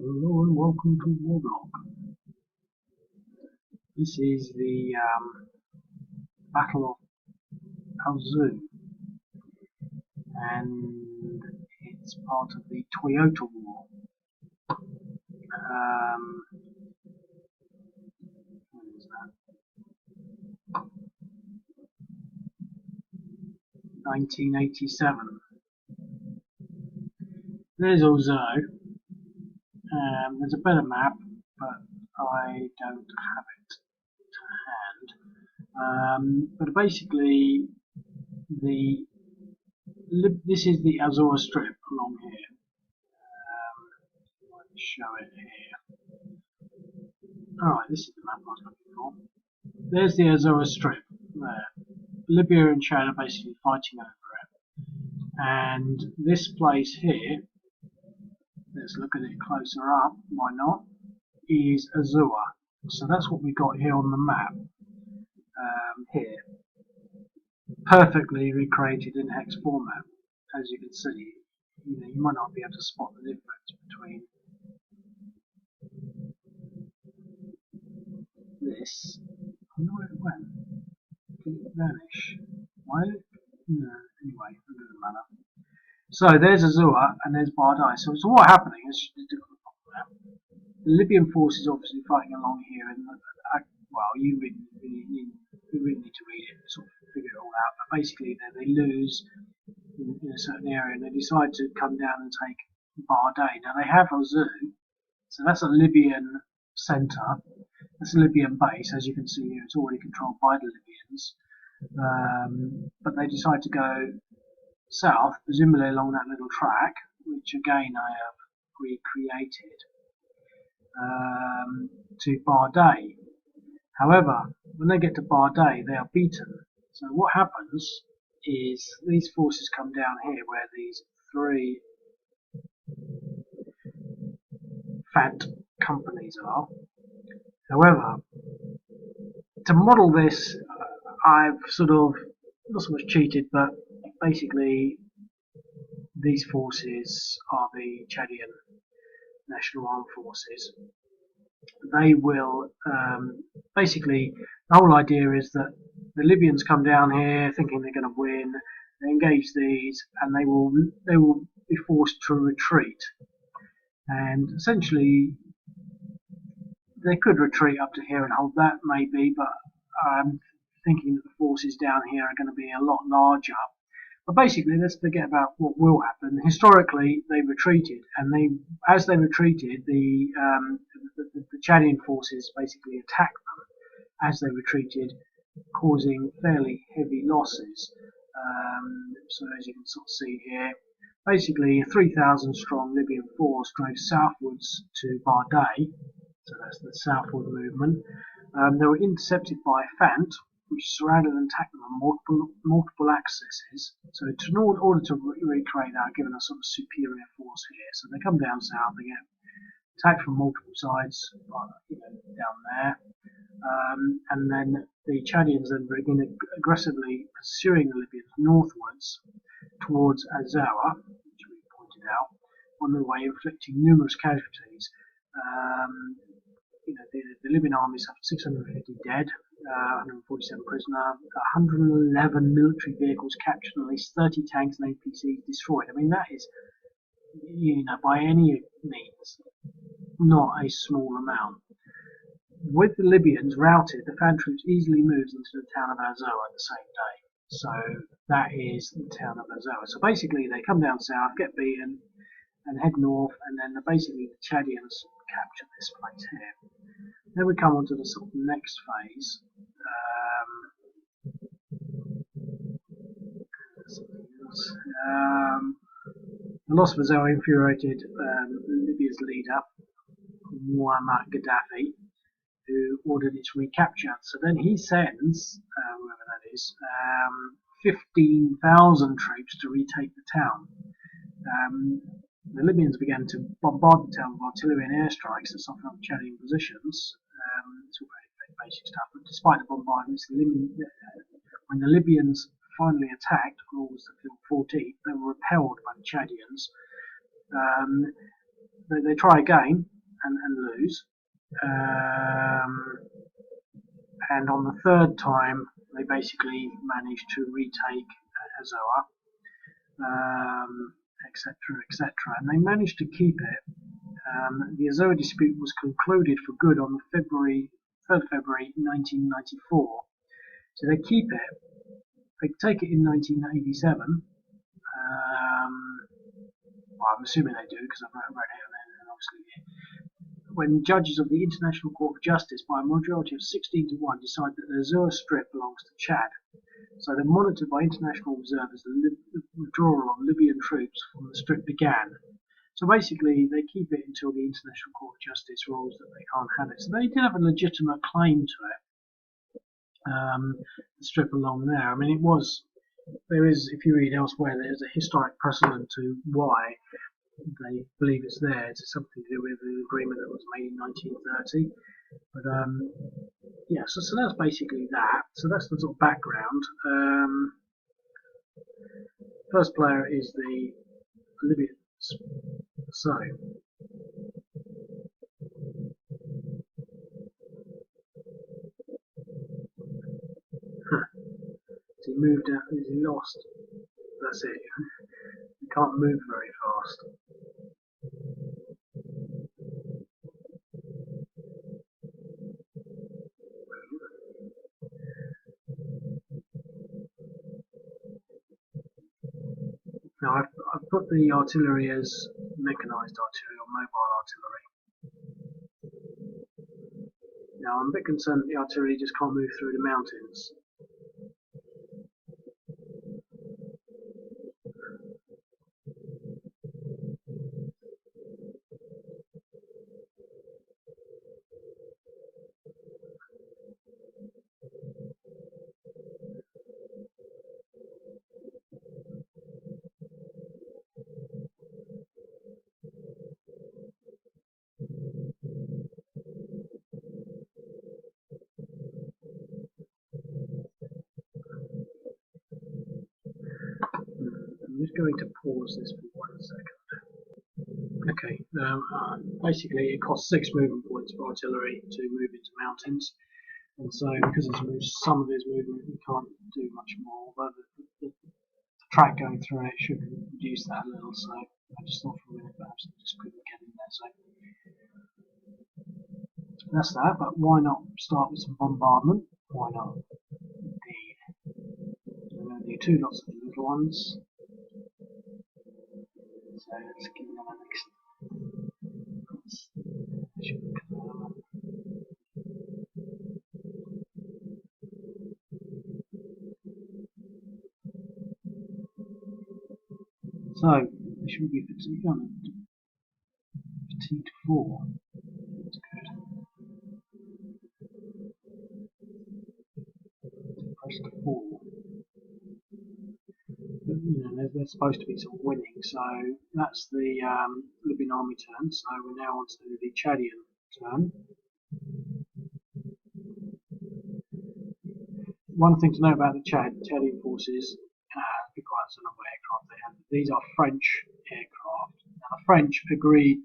Hello and welcome to Warlock. This is the Battle of Alzou, and it's part of the Toyota War. What is that? 1987. There's Alzou. There's a better map, but I don't have it to hand. But basically, this is the Azora strip along here. Let me show it here. Alright, this is the map I was looking for. There's the Azora strip there. Libya and Chad are basically fighting over it. And this place here, let's look at it closer up, why not, is Azua. So that's what we got here on the map. Here. Perfectly recreated in hex format. As you can see, you might not be able to spot the difference between this. I know where it went. Did it vanish? Why? No, anyway, it doesn't matter. So there's Azua and there's Bardai. So what's happening is the Libyan forces obviously fighting along here, and well, you really need to read it and sort of figure it all out. But basically, they lose in a certain area, and they decide to come down and take Bardai. Now they have Alzou, so that's a Libyan centre. That's a Libyan base, as you can see here. It's already controlled by the Libyans, but they decide to go south, presumably along that little track, which again I have recreated, to Bardai. However, when they get to Bardai, they are beaten. So what happens is these forces come down here where these three fat companies are. However, to model this, I've sort of not so much cheated, but basically these forces are the Chadian National Armed Forces. They will basically, the whole idea is that the Libyans come down here thinking they're going to win. They engage these, and they will be forced to retreat. And essentially, they could retreat up to here and hold that, maybe, but I'm thinking that the forces down here are going to be a lot larger. But basically, let's forget about what will happen. Historically, they retreated, and as they retreated, the Chadian forces basically attacked them as they retreated, causing fairly heavy losses. So as you can sort of see here, basically a 3,000 strong Libyan force drove southwards to Bardai, so that's the southward movement. They were intercepted by Fant, which surrounded and attacked them on multiple axes. So in order to recreate that, given a sort of superior force here, so they come down south, they get attacked from multiple sides, down there, and then the Chadians then begin aggressively pursuing the Libyans northwards towards Azara, which we pointed out, on the way inflicting numerous casualties. The Libyan army suffered 650 dead, 147 prisoner, 111 military vehicles captured, and at least 30 tanks and APCs destroyed. I mean, that is, by any means, not a small amount. With the Libyans routed, the fan troops easily moved into the town of Azora the same day. So that is the town of Azora. So basically, they come down south, get beaten, and head north, and then basically the Chadians capture this place here. Then we come on to the sort of next phase. The loss of Azora infuriated Libya's leader, Muammar Gaddafi, who ordered its recapture. So then he sends, whoever that is, 15,000 troops to retake the town. The Libyans began to bombard the town with artillery and airstrikes to soften up Chadian positions. It's all very basic stuff, but despite the bombardments, when the Libyans finally attacked on August 14th, they were repelled by the Chadians. they try again and lose. And on the third time, they basically manage to retake Azoa, etc., etc. And they managed to keep it. The Azoa dispute was concluded for good on the 3rd February 1994. So they keep it. They take it in 1987. Well, I'm assuming they do because I've read it, and obviously, when judges of the International Court of Justice, by a majority of 16 to 1, decide that the Azure Strip belongs to Chad. So they're monitored by international observers. The withdrawal of Libyan troops from the Strip began. So basically, they keep it until the International Court of Justice rules that they can't have it. So they did have a legitimate claim to it. The Strip along there. I mean, there is, if you read elsewhere, there's a historic precedent to why they believe it's there. It's something to do with the agreement that was made in 1930. But yeah, so that's basically that. So that's the sort of background. First player is the Libyan. So he moved out. He lost. That's it. He can't move very fast. Now I've put the artillery as mechanised artillery or mobile artillery. Now I'm a bit concerned that the artillery just can't move through the mountains. I'm just going to pause this for 1 second. Okay, now basically it costs 6 movement points for artillery to move into mountains, and so because it's some of his movement, you can't do much more. But the track going through it should reduce that a little. So I just thought for a minute perhaps I just couldn't get in there. So that's that. But why not start with some bombardment? Why not? Indeed. I'm going to do 2 lots of the little ones. So let's give them an next. So they should be fatigue 4. That's good. Pressed 4. But, they're supposed to be sort of winning, so that's the Libyan army turn. So we're now on to the Chadian turn. One thing to note about the Chadian forces, because the number of aircraft they have, these are French aircraft. Now the French agreed,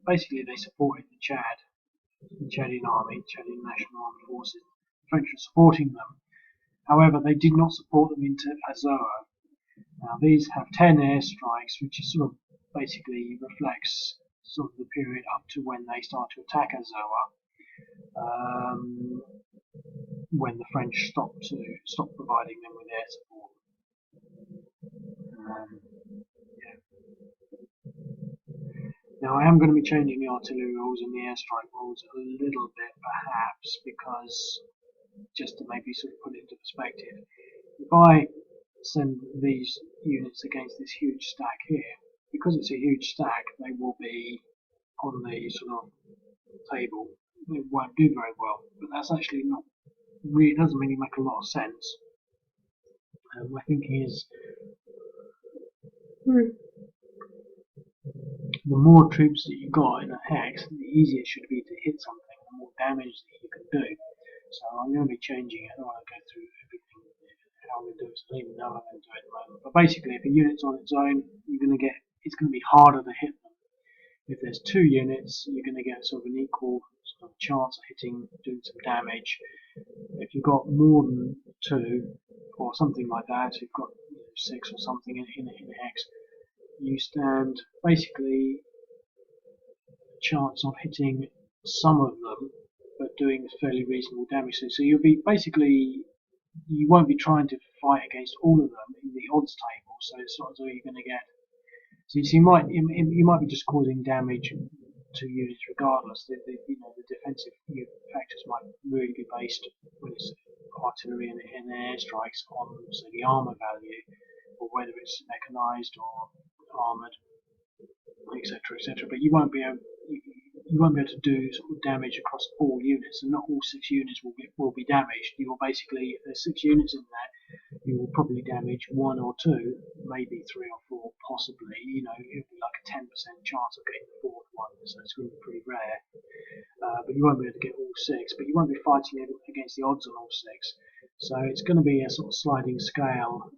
basically they supported the Chadian army, Chadian National Armed Forces. The French were supporting them. However, they did not support them into Azore. Now these have 10 airstrikes, which is sort of basically reflects sort of the period up to when they start to attack Azore. When the French stopped providing them with air support. Yeah. Now I am going to be changing the artillery rules and the airstrike rules a little bit, perhaps, because just to maybe sort of put it into perspective, if I send these units against this huge stack here, because it's a huge stack, they will be on the sort of table. They won't do very well, but that's actually not really, doesn't really make a lot of sense. My thinking is the more troops that you've got in a hex, the easier it should be to hit something, the more damage that you can do. So I'm going to be changing it. I don't want to go through everything how I'm going to do it, so I don't even know how I'm going to do it at the moment. But basically, if a unit's on its own, it's going to be harder to hit them. If there's 2 units, you're going to get sort of an equal sort of chance of doing some damage. If you've got more than 2, or something like that, so you've got 6 or something in a hex, you stand basically a chance of hitting some of them, but doing fairly reasonable damage. So you'll be basically, you won't be trying to fight against all of them in the odds table. So it's not as though you're going to get. So you might be just causing damage to units regardless. The defensive factors might really be based when it's artillery and airstrikes on say the armor value, or whether it's mechanized or armored, etc. But you won't be able to do sort of damage across all units, and not all 6 units will be damaged. You will basically, if there's 6 units in there, you will probably damage 1 or 2, maybe 3 or 4, possibly. It'll be like a 10% chance of getting the 4th one, so it's going to be pretty rare. But you won't be able to get all 6, but you won't be fighting against the odds on all 6. So it's going to be a sort of sliding scale,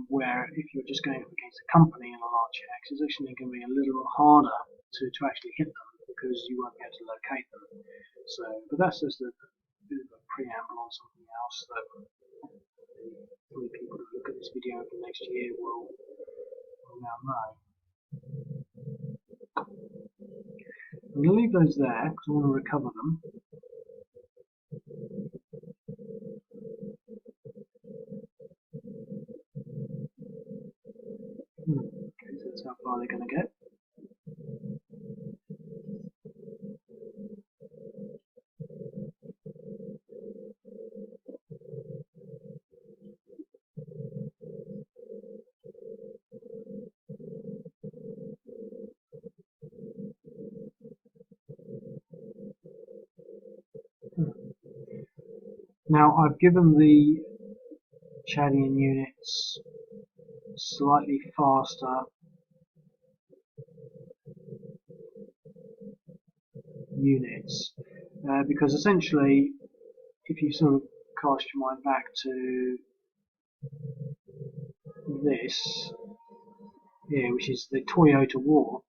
where if you're just going up against a company in a large hex, it's actually going to be a little harder to actually hit them, because you won't be able to locate them. So, but that's just a bit of a preamble on something else that the people that look at this video for next year will now know. I'm going to leave those there because I want to recover them. Okay, so that's how far they're going to get. Now I've given the Chadian units slightly faster units, because essentially, if you sort of cast your mind back to this here, which is the Toyota War,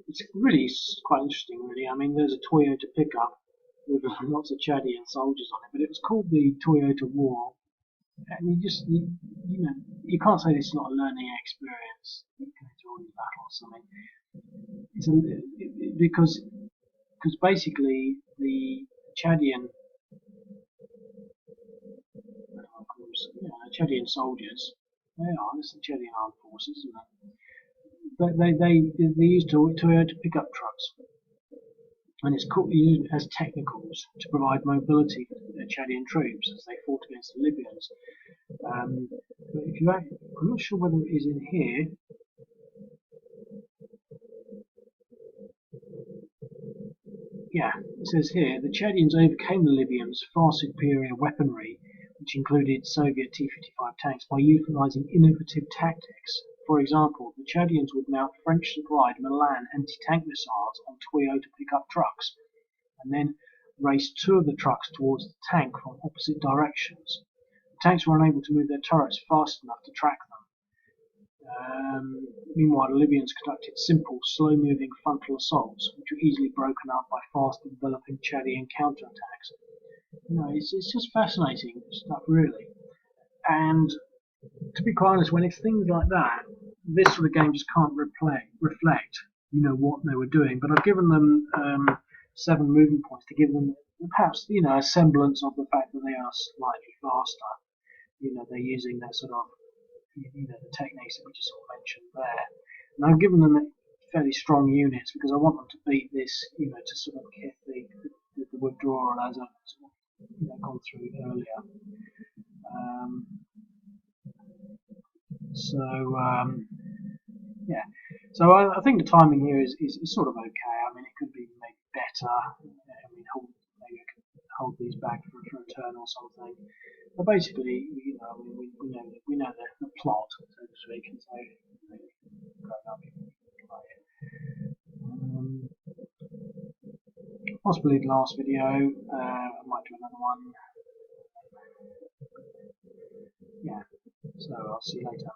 it's really quite interesting, really. I mean, there's a Toyota pickup with lots of Chadian soldiers on it, but it was called the Toyota War, and you can't say this is not a learning experience. You go through all these battles. I mean, because basically the Chadian Chadian soldiers, this is the Chadian armed forces, isn't it? They used Toyota pickup trucks, and it's used as technicals to provide mobility for the Chadian troops as they fought against the Libyans. But I'm not sure whether it is in here. Yeah, it says here, the Chadians overcame the Libyans' far superior weaponry, which included Soviet T-55 tanks, by utilizing innovative tactics. For example, the Chadians would mount French-supplied Milan anti-tank missiles on Toyota pickup trucks, and then race 2 of the trucks towards the tank from opposite directions. The tanks were unable to move their turrets fast enough to track them. Meanwhile, the Libyans conducted simple, slow-moving frontal assaults, which were easily broken up by fast-developing Chadian counterattacks. It's just fascinating stuff, really. And to be quite honest, when it's things like that, this sort of game just can't reflect, what they were doing. But I've given them 7 moving points to give them perhaps, a semblance of the fact that they are slightly faster. They're using that sort of, the techniques that we just sort of mentioned there. And I've given them fairly strong units because I want them to beat this, to sort of hit the withdrawal as I've sort of, gone through earlier. Yeah. So I think the timing here is sort of okay. I mean, it could be maybe better. I mean, maybe I could hold these back for a turn or something. But basically, we know the plot, so to speak, and so going up, possibly the last video. I might do another one. Yeah. So I'll see you later.